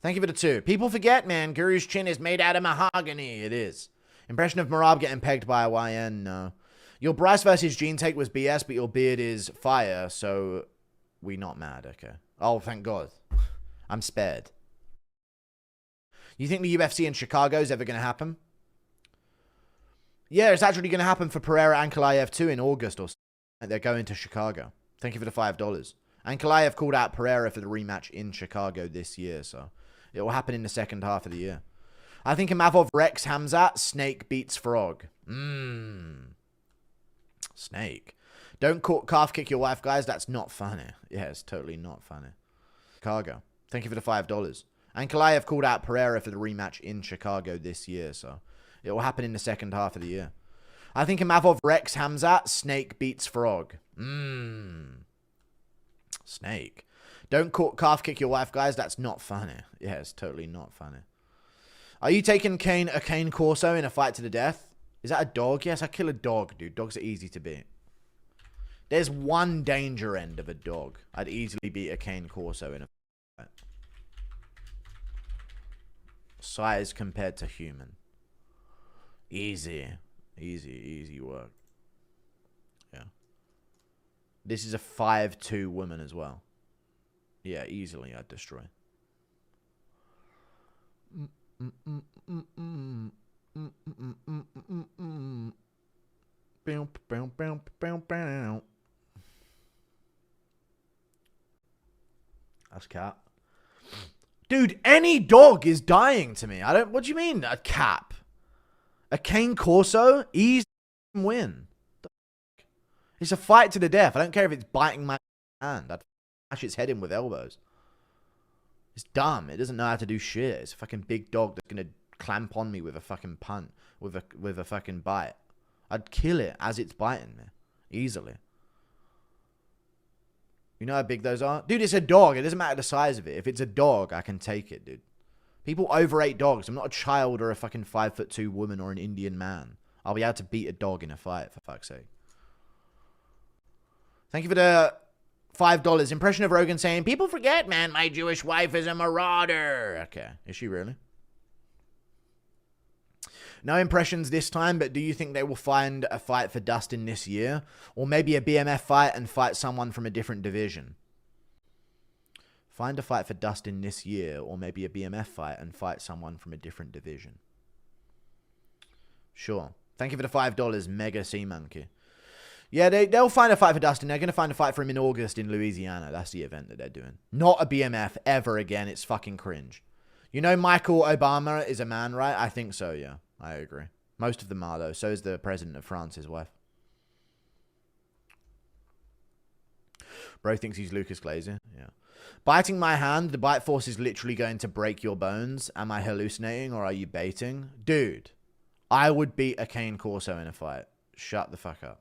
Thank you for the 2. People forget, man. Guru's chin is made out of mahogany. It is. Impression of Marab getting pegged by a YN? No. Your Bryce versus Gene take was BS, but your beard is fire, so we not mad. Okay. Oh, thank God. I'm spared. You think the UFC in Chicago is ever going to happen? Yeah, it's actually going to happen for Pereira and Ankalaev too in August or something. They're going to Chicago. Thank you for the $5. Ankalaev called out Pereira for the rematch in Chicago this year, so it will happen in the second half of the year. I think Imavov Rex Hamzat, Snake beats Frog. Snake. Don't calf kick your wife, guys. That's not funny. Yeah, it's totally not funny. Chicago. Thank you for the $5. Ankalaev called out Pereira for the rematch in Chicago this year, so it will happen in the second half of the year. I think Imavov Rex Hamzat, Snake beats Frog. Snake. Don't calf kick your wife, guys. That's not funny. Yeah, it's totally not funny. Are you taking a Cane Corso in a fight to the death? Is that a dog? Yes, I kill a dog, dude. Dogs are easy to beat. There's one danger end of a dog. I'd easily beat a Cane Corso in a fight. Size compared to human. Easy. Easy work. Yeah. This is a 5'2" woman as well. Yeah, easily I'd destroy. That's cat. Dude, any dog is dying to me. What do you mean, a cap? A Cane Corso? Easy win. It's a fight to the death. I don't care if it's biting my hand. I'd smash its head in with elbows. It's dumb. It doesn't know how to do shit. It's a fucking big dog that's gonna clamp on me with a fucking punt. With a fucking bite. I'd kill it as it's biting me. Easily. You know how big those are? Dude, it's a dog. It doesn't matter the size of it. If it's a dog, I can take it, dude. People overrate dogs. I'm not a child or a fucking 5'2" woman or an Indian man. I'll be able to beat a dog in a fight, for fuck's sake. Thank you for the $5. Impression of Rogan saying, people forget, man, my Jewish wife is a marauder. Okay. Is she really? No impressions this time, but do you think they will find a fight for Dustin this year? Or maybe a BMF fight and fight someone from a different division? Find a fight for Dustin this year, or maybe a BMF fight and fight someone from a different division. Sure. Thank you for the $5, Mega Sea Monkey. Yeah, they'll find a fight for Dustin. They're going to find a fight for him in August in Louisiana. That's the event that they're doing. Not a BMF ever again. It's fucking cringe. You know Michael Obama is a man, right? I think so, yeah. I agree. Most of them are, though. So is the president of France, his wife. Bro thinks he's Lucas Glazer. Yeah. Biting my hand, the bite force is literally going to break your bones. Am I hallucinating or are you baiting? Dude, I would beat a Cane Corso in a fight. Shut the fuck up.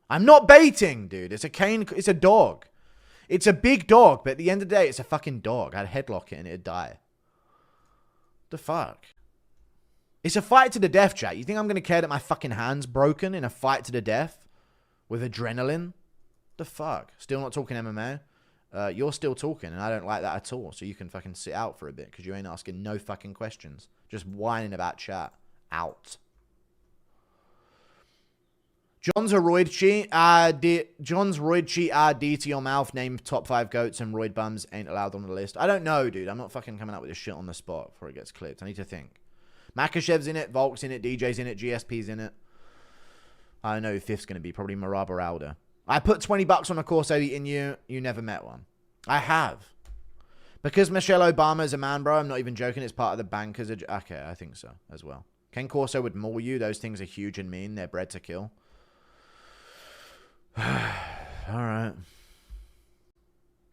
I'm not baiting, dude. It's a dog. It's a big dog, but at the end of the day, it's a fucking dog. I'd headlock it and it'd die. The fuck? It's a fight to the death, chat. You think I'm going to care that my fucking hand's broken in a fight to the death? With adrenaline? The fuck? Still not talking MMA? You're still talking, and I don't like that at all. So you can fucking sit out for a bit, because you ain't asking no fucking questions. Just whining about chat. Out. John's a roid cheat. John's roid cheat. D to your mouth. Name top 5 goats and roid bums ain't allowed on the list. I don't know, dude. I'm not fucking coming up with this shit on the spot before it gets clipped. I need to think. Makashev's in it. Volk's in it. DJ's in it. GSP's in it. I don't know who fifth's going to be. Probably Marab or Aldo. I put $20 on a Corso eating you. You never met one. I have. Because Michelle Obama is a man, bro. I'm not even joking. It's part of the bankers. Okay, I think so as well. Ken Corso would maul you. Those things are huge and mean. They're bred to kill. Alright.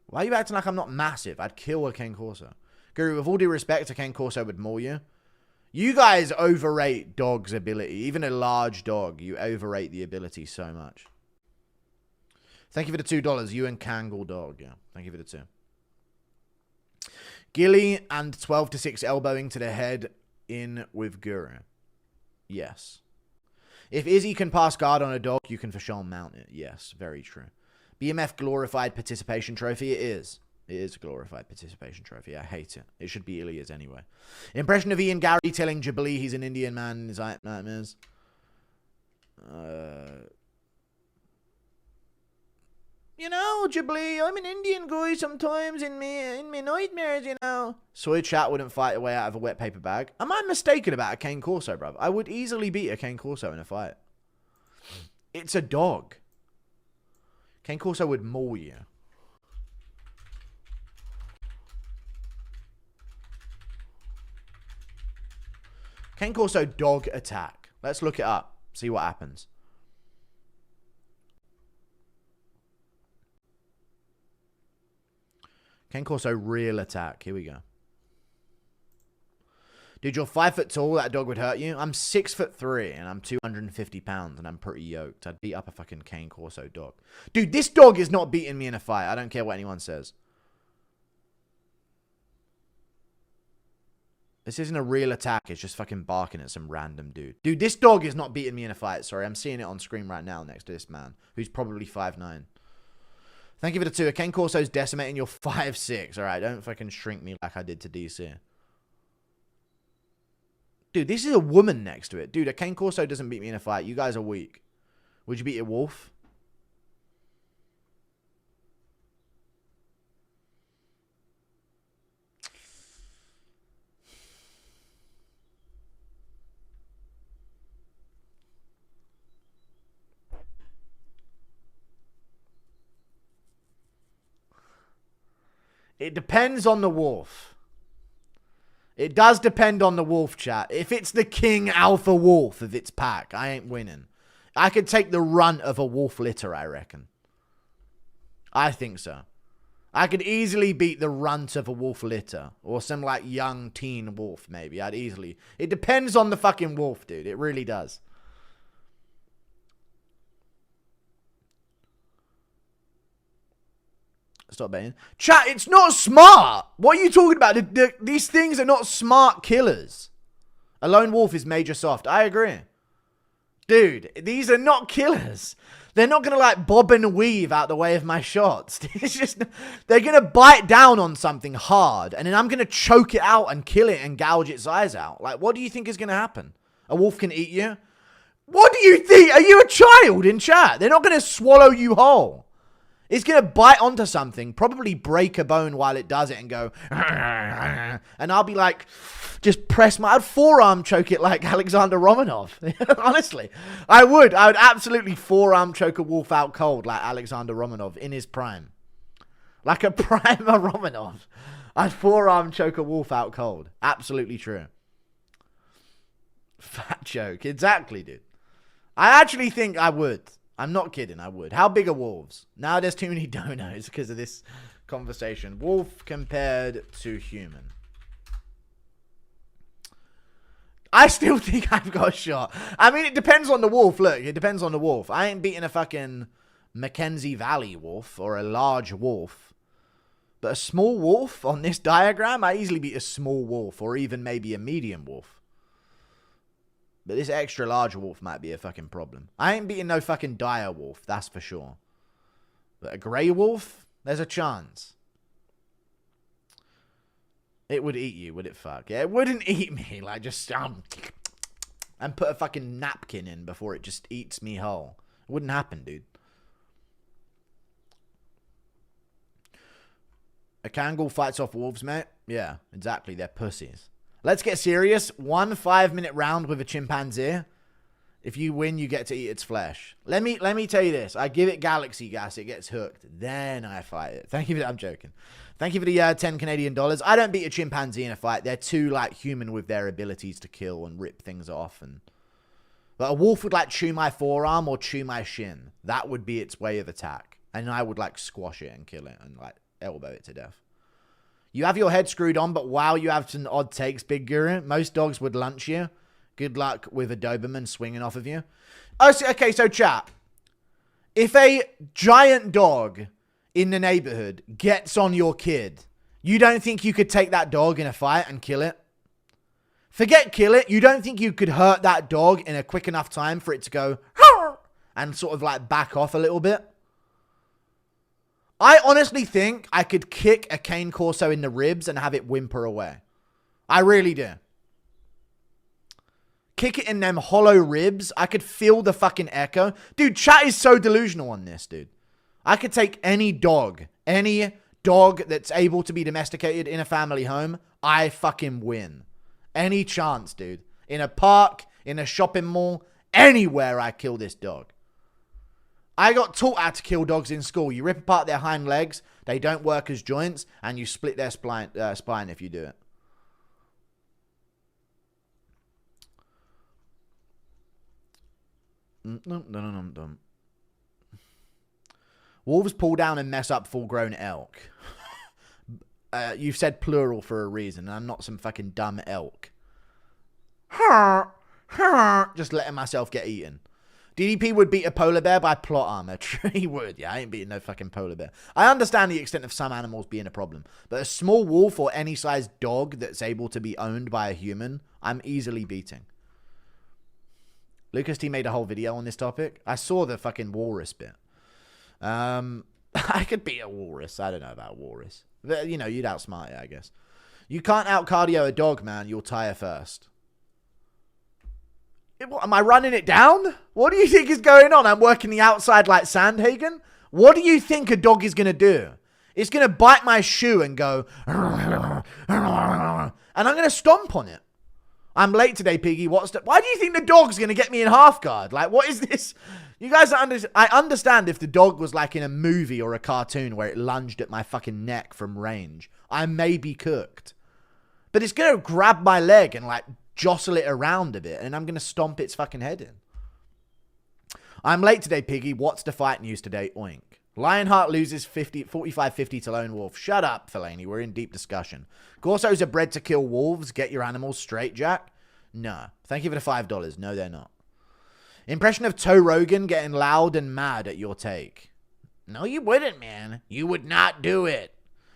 Why are you acting like I'm not massive? I'd kill a Ken Corso. Guru, with all due respect, a Ken Corso would maul you. You guys overrate dog's ability. Even a large dog, you overrate the ability so much. Thank you for the $2. You and Kangol Dog. Yeah, thank you for the 2. Gilly and 12-6 elbowing to the head in with Guru. Yes. If Izzy can pass guard on a dog, you can for sure mount it. Yes, very true. BMF glorified participation trophy. It is. It is a glorified participation trophy. I hate it. It should be Ilya's anyway. Impression of Ian Gary telling Jubilee he's an Indian man in his nightmares. You know, Jubilee, I'm an Indian guy sometimes in me nightmares, you know. Soy Chat wouldn't fight a way out of a wet paper bag. Am I mistaken about a cane corso, bruv? I would easily beat a cane corso in a fight. It's a dog. Cane corso would maul you. Cane corso dog attack. Let's look it up. See what happens. Cane corso real attack. Here we go. Dude, you're 5 foot tall. That dog would hurt you. I'm 6'3" and I'm 250 pounds and I'm pretty yoked. I'd beat up a fucking cane corso dog. Dude, this dog is not beating me in a fight. I don't care what anyone says. This isn't a real attack. It's just fucking barking at some random dude. Dude, this dog is not beating me in a fight. Sorry, I'm seeing it on screen right now next to this man who's probably 5'9". Thank you for the 2. A cane corso's decimating your 5'6". All right, don't fucking shrink me like I did to DC. Dude, this is a woman next to it. Dude, a cane corso doesn't beat me in a fight. You guys are weak. Would you beat a wolf? It depends on the wolf. It does depend on the wolf, chat. If it's the king alpha wolf of its pack, I ain't winning. I could take the runt of a wolf litter, I reckon. I think so. I could easily beat the runt of a wolf litter. Or some, like, young teen wolf, maybe. I'd easily... It depends on the fucking wolf, dude. It really does. Stop baiting. Chat, it's not smart. What are you talking about? These things are not smart killers. A lone wolf is major soft. I agree. Dude, these are not killers. They're not going to like bob and weave out the way of my shots. It's just, they're going to bite down on something hard. And then I'm going to choke it out and kill it and gouge its eyes out. Like, what do you think is going to happen? A wolf can eat you? What do you think? Are you a child in chat? They're not going to swallow you whole. It's going to bite onto something, probably break a bone while it does it and go, and I'll be like, just press I'd forearm choke it like Alexander Romanov. Honestly, I would absolutely forearm choke a wolf out cold like Alexander Romanov in his prime. Like a primer Romanov. I'd forearm choke a wolf out cold. Absolutely true. Fat joke. Exactly, dude. I actually think I would. I'm not kidding, I would. How big are wolves? Now there's too many donos because of this conversation. Wolf compared to human. I still think I've got a shot. I mean, it depends on the wolf. Look, it depends on the wolf. I ain't beating a fucking Mackenzie Valley wolf or a large wolf. But a small wolf on this diagram, I easily beat a small wolf or even maybe a medium wolf. But this extra large wolf might be a fucking problem. I ain't beating no fucking dire wolf, that's for sure. But a grey wolf, there's a chance. It would eat you, would it fuck? Yeah, it wouldn't eat me. Like, just, and put a fucking napkin in before it just eats me whole. It wouldn't happen, dude. A Kangol fights off wolves, mate. Yeah, exactly. They're pussies. Let's get serious. 1 5-minute round with a chimpanzee. If you win, you get to eat its flesh. Let me tell you this. I give it galaxy gas. It gets hooked. Then I fight it. Thank you for that. I'm joking. Thank you for the 10 Canadian dollars. I don't beat a chimpanzee in a fight. They're too like human with their abilities to kill and rip things off. But a wolf would like chew my forearm or chew my shin. That would be its way of attack. And I would like squash it and kill it and like elbow it to death. You have your head screwed on, but wow, you have some odd takes, Big Guru. Most dogs would lunch you. Good luck with a Doberman swinging off of you. Oh, okay, so chat. If a giant dog in the neighborhood gets on your kid, you don't think you could take that dog in a fight and kill it? Forget kill it. You don't think you could hurt that dog in a quick enough time for it to go and sort of like back off a little bit? I honestly think I could kick a cane corso in the ribs and have it whimper away. I really do. Kick it in them hollow ribs. I could feel the fucking echo. Dude, chat is so delusional on this, dude. I could take any dog that's able to be domesticated in a family home. I fucking win. Any chance, dude. In a park, in a shopping mall, anywhere I kill this dog. I got taught how to kill dogs in school. You rip apart their hind legs, they don't work as joints, and you split their spine if you do it. Wolves pull down and mess up full-grown elk. You've said plural for a reason, and I'm not some fucking dumb elk. Just letting myself get eaten. DDP would beat a polar bear by plot armor. He would, yeah. I ain't beating no fucking polar bear. I understand the extent of some animals being a problem, but a small wolf or any size dog that's able to be owned by a human, I'm easily beating. Lucas T made a whole video on this topic. I saw the fucking walrus bit. I could beat a walrus. I don't know about walrus. But, you know, you'd outsmart it, I guess. You can't out-cardio a dog, man. You'll tire first. Am I running it down? What do you think is going on? I'm working the outside like Sandhagen? What do you think a dog is going to do? It's going to bite my shoe and go... And I'm going to stomp on it. I'm late today, Piggy. Why do you think the dog's going to get me in half guard? Like, what is this? You guys I understand if the dog was like in a movie or a cartoon where it lunged at my fucking neck from range. I may be cooked. But it's going to grab my leg and like jostle it around a bit, and I'm going to stomp its fucking head in. I'm late today, Piggy. What's the fight news today? Oink. Lionheart loses 45-50 to Lone Wolf. Shut up, Fellaini. We're in deep discussion. Corsos are bred to kill wolves. Get your animals straight, Jack. No. Thank you for the $5. No, they're not. Impression of Toe Rogan getting loud and mad at your take. No, you wouldn't, man. You would not do it.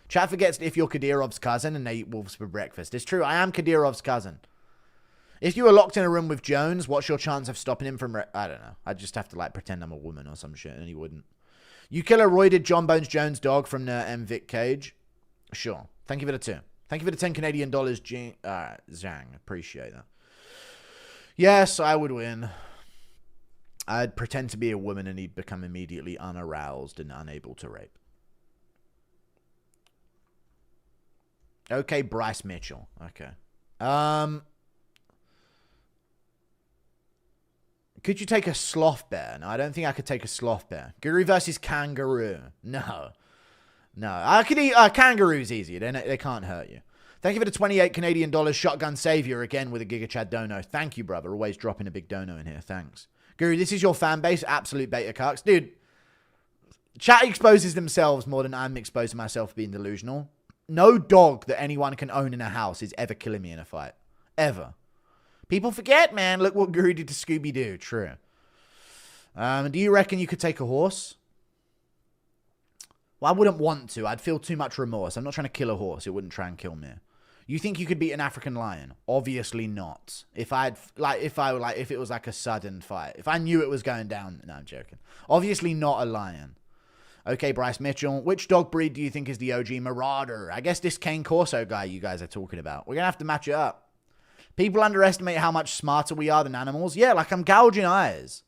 Chat forgets if you're Kadirov's cousin and they eat wolves for breakfast. It's true. I am Kadirov's cousin. If you were locked in a room with Jones, what's your chance of stopping him from... I don't know. I'd just have to like pretend I'm a woman or some shit, and he wouldn't. You kill a roided John Bones Jones dog from the MVic cage? Sure. Thank you for the 2. Thank you for the 10 Canadian dollars, Zhang. Appreciate that. Yes, I would win. I'd pretend to be a woman and he'd become immediately unaroused and unable to rape. Okay, Bryce Mitchell. Okay. Could you take a sloth bear? No, I don't think I could take a sloth bear. Guru versus kangaroo. No. I could eat kangaroos easy. They can't hurt you. Thank you for the 28 Canadian dollars shotgun savior again with a Giga Chad dono. Thank you, brother. Always dropping a big dono in here. Thanks. Guru, this is your fan base. Absolute beta cucks. Dude, chat exposes themselves more than I'm exposing myself for being delusional. No dog that anyone can own in a house is ever killing me in a fight. Ever. People forget, man. Look what Guru did to Scooby-Doo. True. Do you reckon you could take a horse? Well, I wouldn't want to. I'd feel too much remorse. I'm not trying to kill a horse. It wouldn't try and kill me. You think you could beat an African lion? Obviously not. If it was like a sudden fight. If I knew it was going down. No, I'm joking. Obviously not a lion. Okay, Bryce Mitchell. Which dog breed do you think is the OG Marauder? I guess this Cane Corso guy you guys are talking about. We're going to have to match it up. People underestimate how much smarter we are than animals. Yeah, like I'm gouging eyes.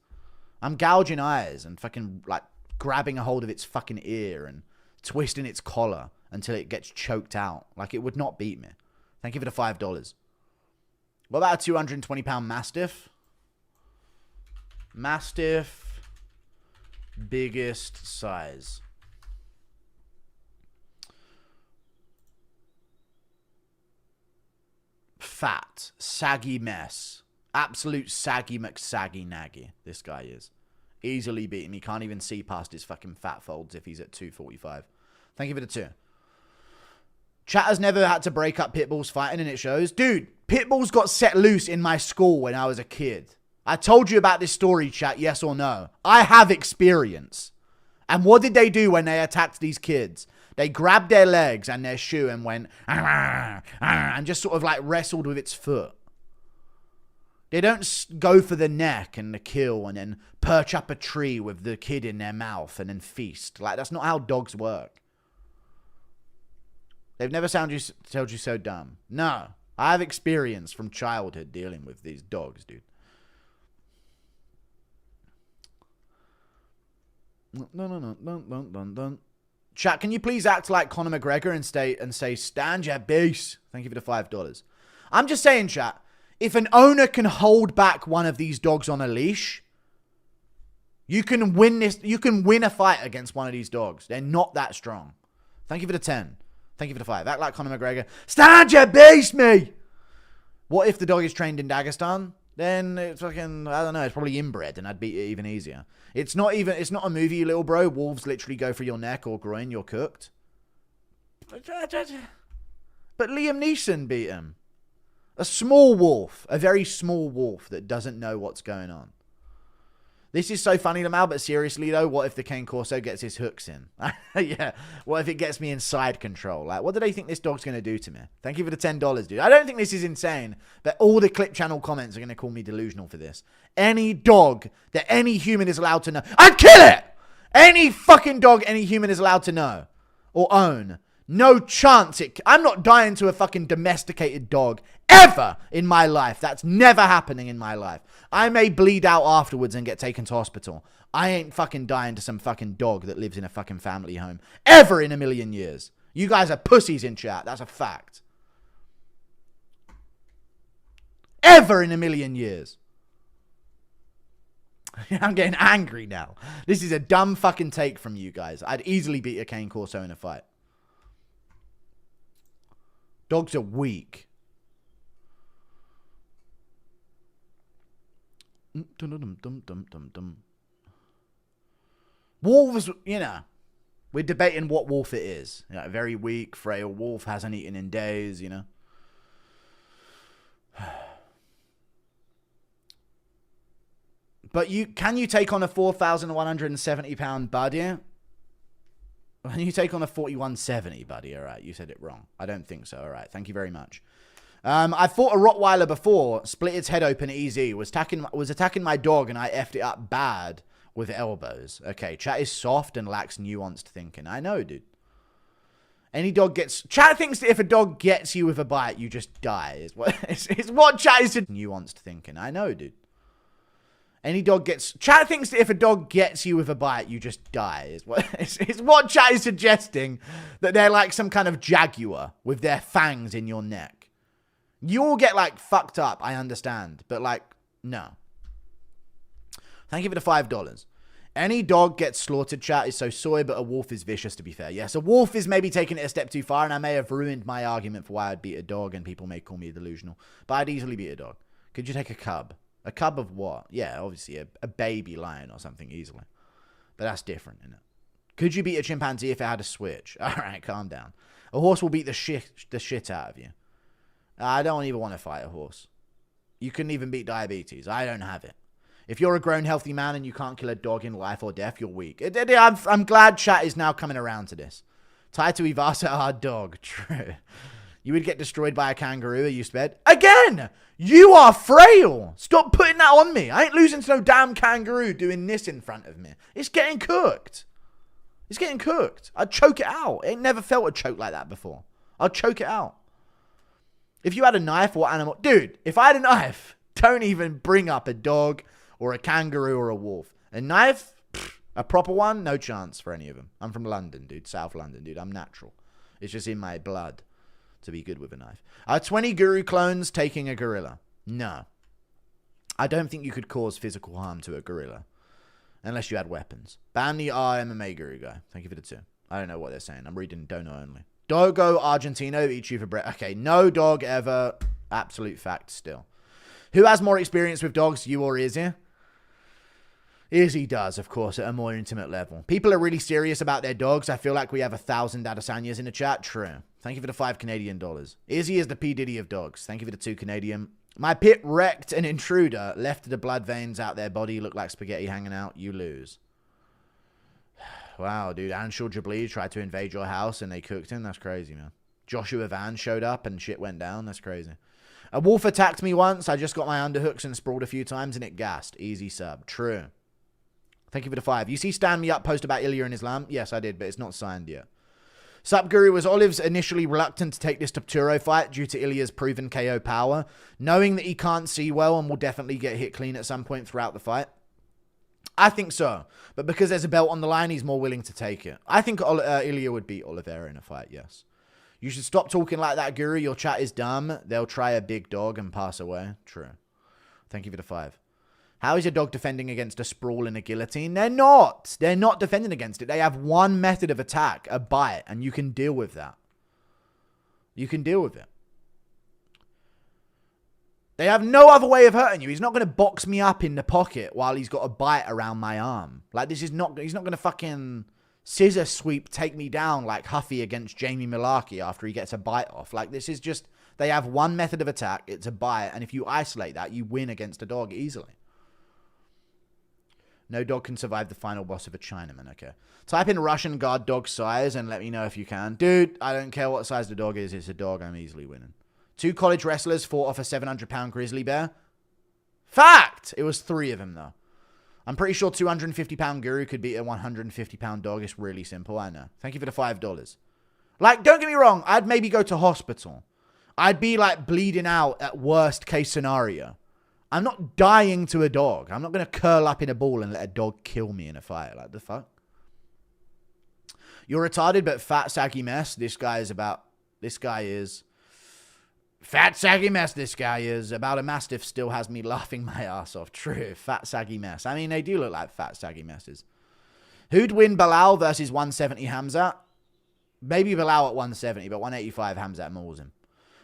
I'm gouging eyes and fucking like grabbing a hold of its fucking ear and twisting its collar until it gets choked out. Like it would not beat me. Thank you for the $5. What about a 220-pound Mastiff? Mastiff, biggest size. Fat, saggy mess. Absolute saggy McSaggy Naggy. This guy is. Easily beaten. He can't even see past his fucking fat folds if he's at 245. Thank you for the 2. Chat has never had to break up pit bulls fighting and it shows. Dude, pit bulls got set loose in my school when I was a kid. I told you about this story, chat, yes or no. I have experience. And what did they do when they attacked these kids? They grabbed their legs and their shoe and went, and just sort of like wrestled with its foot. They don't go for the neck and the kill and then perch up a tree with the kid in their mouth and then feast. Like, that's not how dogs work. They've never told you so dumb. No. I have experience from childhood dealing with these dogs, dude. No. Chat, can you please act like Conor McGregor and say, stand your beast? Thank you for the $5. I'm just saying, chat, if an owner can hold back one of these dogs on a leash, you can win a fight against one of these dogs. They're not that strong. Thank you for the 10. Thank you for the 5. Act like Conor McGregor. Stand your beast, me! What if the dog is trained in Dagestan? Then it's fucking, I don't know, it's probably inbred and I'd beat it even easier. It's not a movie, little bro. Wolves literally go for your neck or groin, you're cooked. But Liam Neeson beat him. A small wolf. A very small wolf that doesn't know what's going on. This is so funny, Lamal, but seriously, though, what if the Cane Corso gets his hooks in? Yeah. What if it gets me in side control? Like, what do they think this dog's going to do to me? Thank you for the $10, dude. I don't think this is insane, but all the Clip Channel comments are going to call me delusional for this. Any dog that any human is allowed to know, I'd kill it! Any fucking dog any human is allowed to know or own. No chance. I'm not dying to a fucking domesticated dog ever in my life. That's never happening in my life. I may bleed out afterwards and get taken to hospital. I ain't fucking dying to some fucking dog that lives in a fucking family home ever in a million years. You guys are pussies in chat. That's a fact. Ever in a million years. I'm getting angry now. This is a dumb fucking take from you guys. I'd easily beat a Cane Corso in a fight. Dogs are weak. Wolves, you know, we're debating what wolf it is. You know, a very weak, frail wolf, hasn't eaten in days, you know. But can you take on a 4,170 pound buddy? Can you take on a 4170, buddy? All right, you said it wrong. I don't think so. All right, thank you very much. I fought a Rottweiler before, split its head open easy, was attacking my dog, and I effed it up bad with elbows. Okay, chat is soft and lacks nuanced thinking. I know, dude. Any dog gets... Chat thinks that if a dog gets you with a bite, you just die. It's what chat is... Nuanced thinking. I know, dude. Any dog gets... Chat thinks that if a dog gets you with a bite, you just die. It's what chat is suggesting, that they're like some kind of jaguar with their fangs in your neck. You all get, like, fucked up, I understand. But, like, no. Thank you for the $5. Any dog gets slaughtered, chat, is so soy, but a wolf is vicious, to be fair. Yes, a wolf is maybe taking it a step too far, and I may have ruined my argument for why I'd beat a dog, and people may call me delusional. But I'd easily beat a dog. Could you take a cub? A cub of what? Yeah, obviously, a baby lion or something easily. But that's different, isn't it? Could you beat a chimpanzee if it had a switch? All right, calm down. A horse will beat the shit out of you. I don't even want to fight a horse. You couldn't even beat diabetes. I don't have it. If you're a grown, healthy man and you can't kill a dog in life or death, you're weak. I'm glad chat is now coming around to this. Tied to Ivasa, our dog. True. You would get destroyed by a kangaroo, you sped. Again! You are frail! Stop putting that on me. I ain't losing to no damn kangaroo doing this in front of me. It's getting cooked. It's getting cooked. I'd choke it out. I ain't never felt a choke like that before. I'd choke it out. If you had a knife, what animal... Dude, if I had a knife, don't even bring up a dog or a kangaroo or a wolf. A knife, a proper one, no chance for any of them. I'm from London, dude. South London, dude. I'm natural. It's just in my blood to be good with a knife. Are 20 guru clones taking a gorilla? No. I don't think you could cause physical harm to a gorilla. Unless you had weapons. Ban the MMA guru guy. Thank you for the 2. I don't know what they're saying. I'm reading Dono only. Dogo Argentino eat you for bread. Okay, no dog ever. Absolute fact still. Who has more experience with dogs, you or Izzy? Izzy does, of course, at a more intimate level. People are really serious about their dogs. I feel like we have 1,000 Adesanyas in the chat. True. Thank you for the $5 Canadian. Izzy is the P. Diddy of dogs. Thank you for the 2 Canadian. My pit wrecked an intruder. Left the blood veins out their body. Look like spaghetti hanging out. You lose. Wow, dude. Anshul Jabli tried to invade your house and they cooked him. That's crazy, man. Joshua Van showed up and shit went down. That's crazy. A wolf attacked me once. I just got my underhooks and sprawled a few times and it gassed. Easy sub. True. Thank you for the 5. You see Stand Me Up post about Ilya and Islam? Yes, I did, but it's not signed yet. Sup, Guru. Was Olives initially reluctant to take this Topturo fight due to Ilya's proven KO power, knowing that he can't see well and will definitely get hit clean at some point throughout the fight? I think so. But because there's a belt on the line, he's more willing to take it. I think Ilya would beat Oliveira in a fight, yes. You should stop talking like that, Guru. Your chat is dumb. They'll try a big dog and pass away. True. Thank you for the 5. How is your dog defending against a sprawl and a guillotine? They're not. They're not defending against it. They have one method of attack, a bite, and you can deal with that. You can deal with it. They have no other way of hurting you. He's not going to box me up in the pocket while he's got a bite around my arm. Like, this is not... He's not going to fucking scissor sweep take me down like Huffy against Jamie Malarkey after he gets a bite off. Like, this is just... They have one method of attack. It's a bite. And if you isolate that, you win against a dog easily. No dog can survive the final boss of a Chinaman. Okay. Type in Russian guard dog size and let me know if you can. Dude, I don't care what size the dog is. It's a dog. I'm easily winning. 2 college wrestlers fought off a 700-pound grizzly bear. Fact! It was 3 of them, though. I'm pretty sure 250-pound Guru could beat a 150-pound dog. It's really simple, I know. Thank you for the $5. Like, don't get me wrong. I'd maybe go to hospital. I'd be, like, bleeding out at worst case scenario. I'm not dying to a dog. I'm not going to curl up in a ball and let a dog kill me in a fight. Like, the fuck? You're retarded, but fat, saggy mess. This guy is... Fat, saggy mess, this guy is. About a Mastiff still has me laughing my ass off. True. Fat, saggy mess. I mean, they do look like fat, saggy messes. Who'd win Bilal versus 170 Hamzat? Maybe Bilal at 170, but 185 Hamzat mauls him.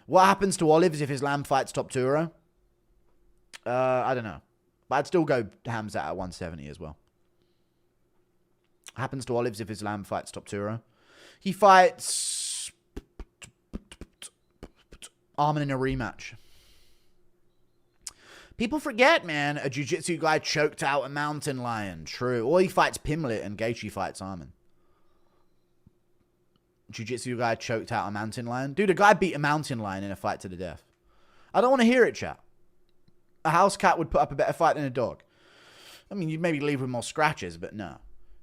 What happens to Olives if Islam fights Topturo? I don't know. But I'd still go Hamzat at 170 as well. Happens to Olives if Islam fights Topturo. He fights... Armin in a rematch. People forget, man. A jiu-jitsu guy choked out a mountain lion. True. Or he fights Pimlet and Gaethje fights Armin. Jiu-jitsu guy choked out a mountain lion. Dude, a guy beat a mountain lion in a fight to the death. I don't want to hear it, chat. A house cat would put up a better fight than a dog. I mean, you'd maybe leave with more scratches, but no.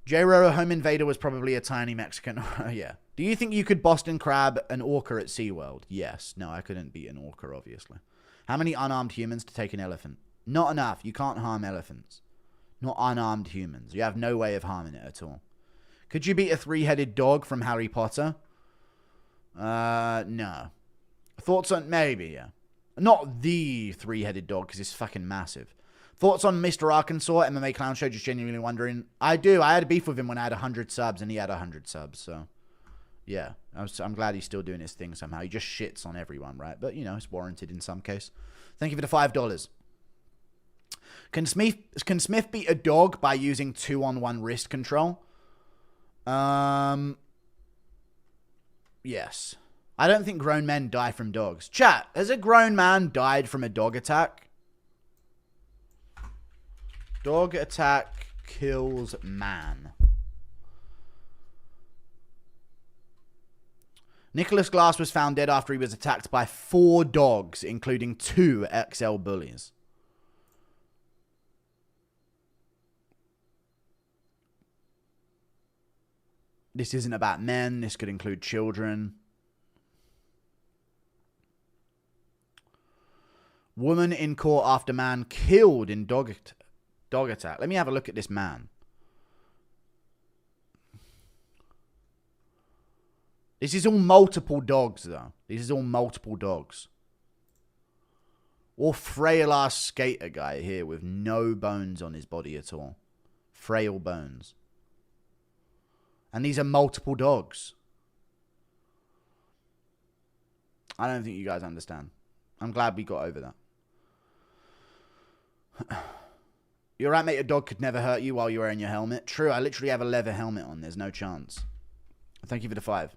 J-Ro, Home Invader was probably a tiny Mexican. Yeah. Do you think you could Boston Crab an orca at SeaWorld? Yes. No, I couldn't beat an orca, obviously. How many unarmed humans to take an elephant? Not enough. You can't harm elephants. Not unarmed humans. You have no way of harming it at all. Could you beat a 3-headed dog from Harry Potter? No. Thoughts on... Maybe, yeah. Not the 3-headed dog, because it's fucking massive. Thoughts on Mr. Arkansas, MMA Clown Show? Just genuinely wondering. I do. I had a beef with him when I had 100 subs, and he had 100 subs, so... Yeah, I'm glad he's still doing his thing somehow. He just shits on everyone, right? But, you know, it's warranted in some case. Thank you for the $5. Can Smith beat a dog by using 2-on-1 wrist control? Yes. I don't think grown men die from dogs. Chat, has a grown man died from a dog attack? Dog attack kills man. Nicholas Glass was found dead after he was attacked by 4 dogs, including 2 XL bullies. This isn't about men. This could include children. Woman in court after man killed in dog attack. Let me have a look at this man. This is all multiple dogs, though. This is all multiple dogs. Or frail-ass skater guy here with no bones on his body at all. Frail bones. And these are multiple dogs. I don't think you guys understand. I'm glad we got over that. You're right, mate. A dog could never hurt you while you're wearing your helmet. True, I literally have a leather helmet on. There's no chance. Thank you for the 5.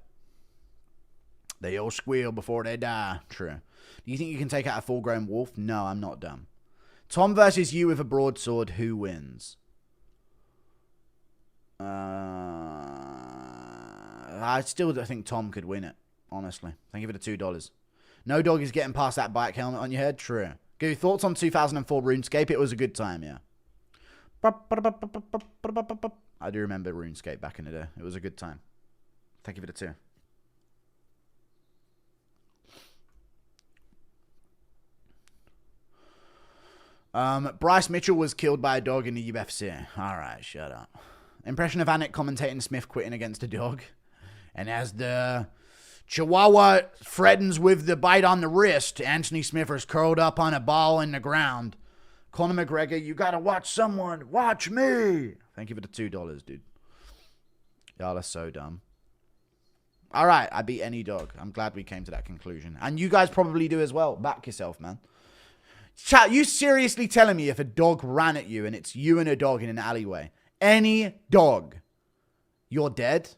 They all squeal before they die. True. Do you think you can take out a full-grown wolf? No, I'm not dumb. Tom versus you with a broadsword. Who wins? I still think Tom could win it. honestly. Thank you for the $2. No dog is getting past that bike helmet on your head. True. Good thoughts on 2004 RuneScape. It was a good time, yeah. I do remember RuneScape back in the day. It was a good time. Thank you for the 2. Bryce Mitchell was killed by a dog in the UFC. Alright, shut up. Impression of Anik commentating Smith quitting against a dog. And as the Chihuahua threatens with the bite on the wrist, Anthony Smith is curled up on a ball in the ground. Conor McGregor, you gotta watch someone. Watch me. Thank you for the $2, dude. Y'all are so dumb. Alright, I beat any dog. I'm glad we came to that conclusion. And you guys probably do as well. Back yourself, man. Chat, you seriously telling me if a dog ran at you and it's you and a dog in an alleyway, any dog, you're dead?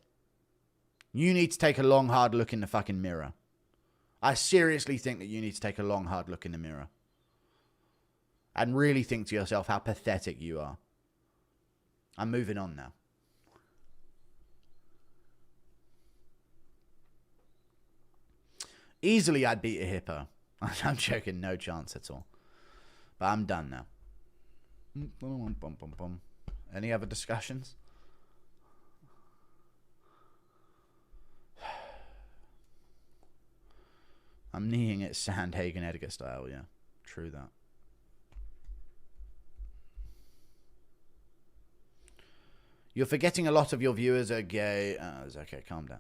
You need to take a long, hard look in the fucking mirror. I seriously think that you need to take a long, hard look in the mirror. And really think to yourself how pathetic you are. I'm moving on now. Easily I'd beat a hippo. I'm joking, no chance at all. But I'm done now. Any other discussions? I'm kneeing it Sandhagen Edgar style, yeah. True that. You're forgetting a lot of your viewers are gay. It's okay, calm down.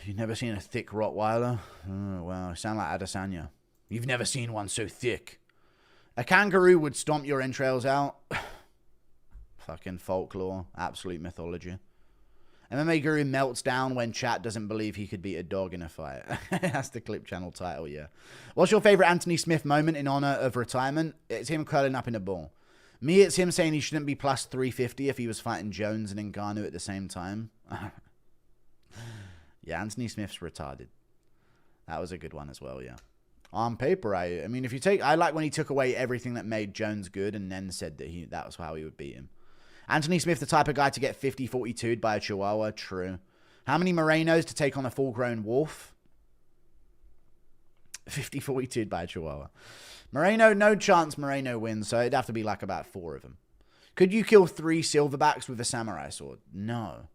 You've never seen a thick Rottweiler? Oh, wow, you sound like Adesanya. You've never seen one so thick. A kangaroo would stomp your entrails out. Fucking folklore. Absolute mythology. MMA Guru melts down when chat doesn't believe he could beat a dog in a fight. That's the clip channel title, yeah. What's your favorite Anthony Smith moment in honor of retirement? It's him curling up in a ball. Me, it's him saying he shouldn't be plus 350 if he was fighting Jones and Ngannou at the same time. Yeah, Anthony Smith's retarded. That was a good one as well, yeah. On paper, I mean, if you take... I like when he took away everything that made Jones good and then said that that was how he would beat him. Anthony Smith, the type of guy to get 50-42'd by a Chihuahua. True. How many Morenos to take on a full-grown wolf? 50-42'd by a Chihuahua. Moreno, no chance Moreno wins, so it'd have to be like about 4 of them. Could you kill 3 silverbacks with a samurai sword? No.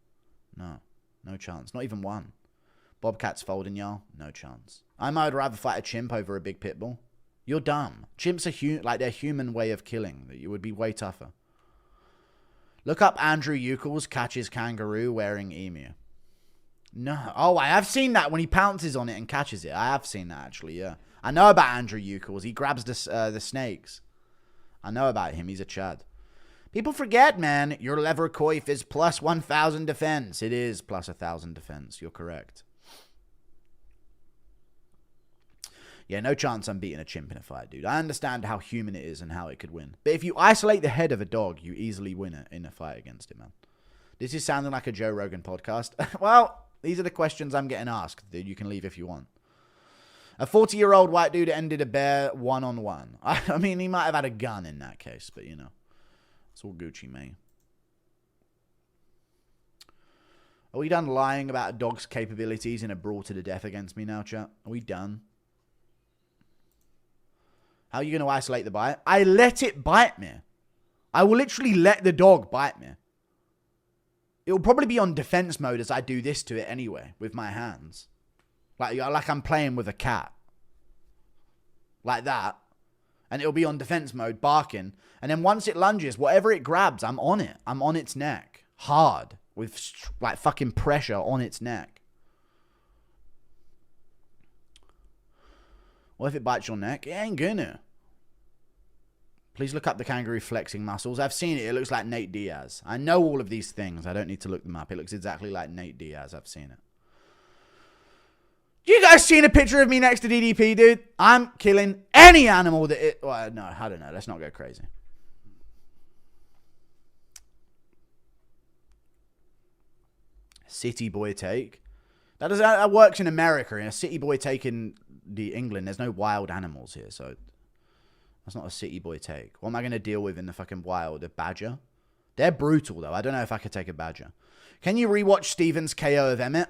No. No chance. Not even 1. Bobcat's folding, y'all. No chance. I might rather fight a chimp over a big pit bull. You're dumb. Chimps are like their human way of killing. It would be way tougher. Look up Andrew Eucles catches kangaroo wearing emu. No. Oh, I have seen that when he pounces on it and catches it. I have seen that, actually, yeah. I know about Andrew Eucles. He grabs the snakes. I know about him. He's a chad. People forget, man. Your lever coif is plus 1,000 defense. It is plus 1,000 defense. You're correct. Yeah, no chance I'm beating a chimp in a fight, dude. I understand how human it is and how it could win. But if you isolate the head of a dog, you easily win it in a fight against it, man. This is sounding like a Joe Rogan podcast. Well, these are the questions I'm getting asked, dude. You can leave if you want. A 40-year-old white dude ended a bear one-on-one. I mean, he might have had a gun in that case, but, you know. It's all Gucci, mate. Are we done lying about a dog's capabilities in a brawl to the death against me now, chat? Are we done? How are you going to isolate the bite? I let it bite me. I will literally let the dog bite me. It will probably be on defense mode as I do this to it anyway, with my hands. Like I'm playing with a cat. Like that. And it'll be on defense mode, barking. And then once it lunges, whatever it grabs, I'm on it. I'm on its neck. Hard. With, like, fucking pressure on its neck. What if it bites your neck? It ain't gonna. Please look up the kangaroo flexing muscles. I've seen it. It looks like Nate Diaz. I know all of these things. I don't need to look them up. It looks exactly like Nate Diaz. I've seen it. You guys seen a picture of me next to DDP, dude? I'm killing any animal that it... Well, no, I don't know. Let's not go crazy. City boy take. That works in America. In a city boy take in England, there's no wild animals here, so that's not a city boy take. What am I going to deal with in the fucking wild? A badger? They're brutal, though. I don't know if I could take a badger. Can you rewatch Steven's KO of Emmett?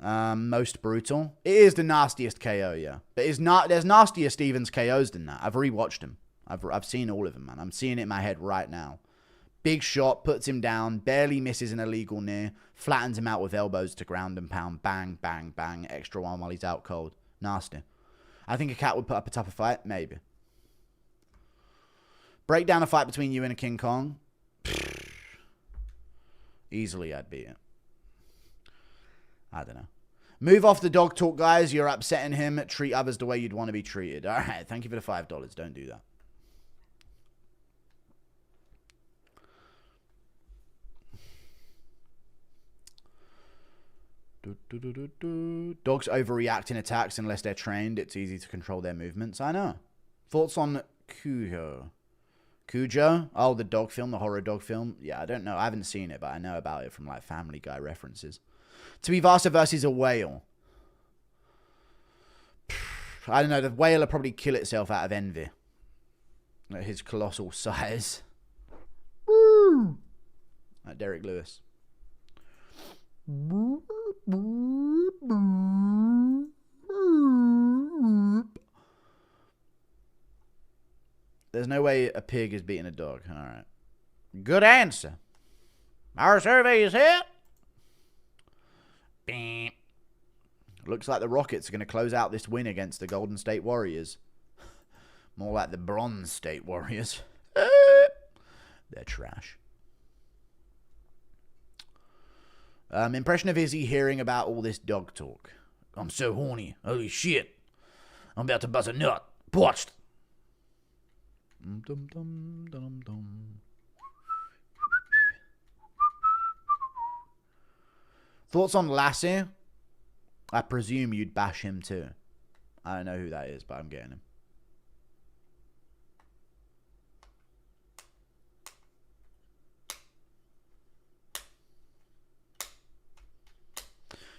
Most brutal. It is the nastiest KO, yeah. But there's nastier Stevens KOs than that. I've rewatched him. I've seen all of them, man. I'm seeing it in my head right now. Big shot, puts him down, barely misses an illegal near, flattens him out with elbows to ground and pound. Bang, bang, bang. Extra one while he's out cold. Nasty. I think a cat would put up a tougher fight. Maybe. Break down a fight between you and a King Kong. Easily I'd beat it. I don't know. Move off the dog talk, guys. You're upsetting him. Treat others the way you'd want to be treated. All right. Thank you for the $5. Don't do that. Dogs overreact in attacks unless they're trained. It's easy to control their movements. I know. Thoughts on Cujo? Cujo? Oh, the dog film, the horror dog film. Yeah, I don't know. I haven't seen it, but I know about it from like Family Guy references. Tuivasa versus a whale. I don't know. The whale will probably kill itself out of envy at his colossal size. Woo! Like Derek Lewis. There's no way a pig is beating a dog. All right. Good answer. Our survey is hit. Beep. Looks like the Rockets are going to close out this win against the Golden State Warriors. More like the Bronze State Warriors. They're trash. Impression of Izzy hearing about all this dog talk. I'm so horny. Holy shit. I'm about to bust a nut. Watched. Thoughts on Lassie? I presume you'd bash him too. I don't know who that is, but I'm getting him.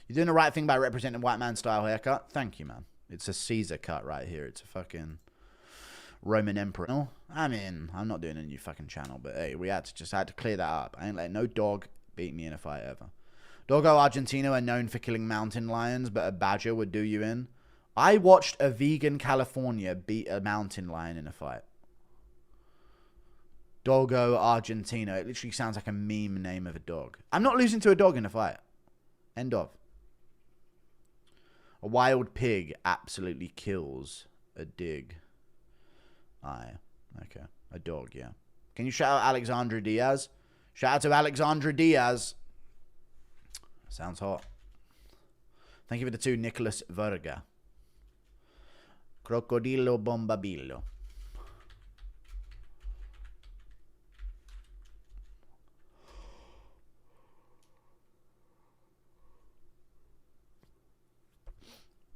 You're doing the right thing by representing white man style haircut. Thank you, man. It's a Caesar cut right here. It's a fucking Roman emperor. No, I mean, I'm not doing a new fucking channel, but hey, I had to clear that up. I ain't letting no dog beat me in a fight ever. Doggo Argentina are known for killing mountain lions, but a badger would do you in. I watched a vegan California beat a mountain lion in a fight. Doggo Argentina. It literally sounds like a meme name of a dog. I'm not losing to a dog in a fight. End of. A wild pig absolutely kills a dig. Aye. Okay. A dog, yeah. Can you shout out Alexandra Diaz? Shout out to Alexandra Diaz. Sounds hot. Thank you for the 2, Nicholas Verga. Crocodilo Bombabillo.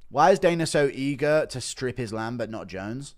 Why is Dana so eager to strip his lamb but not Jones?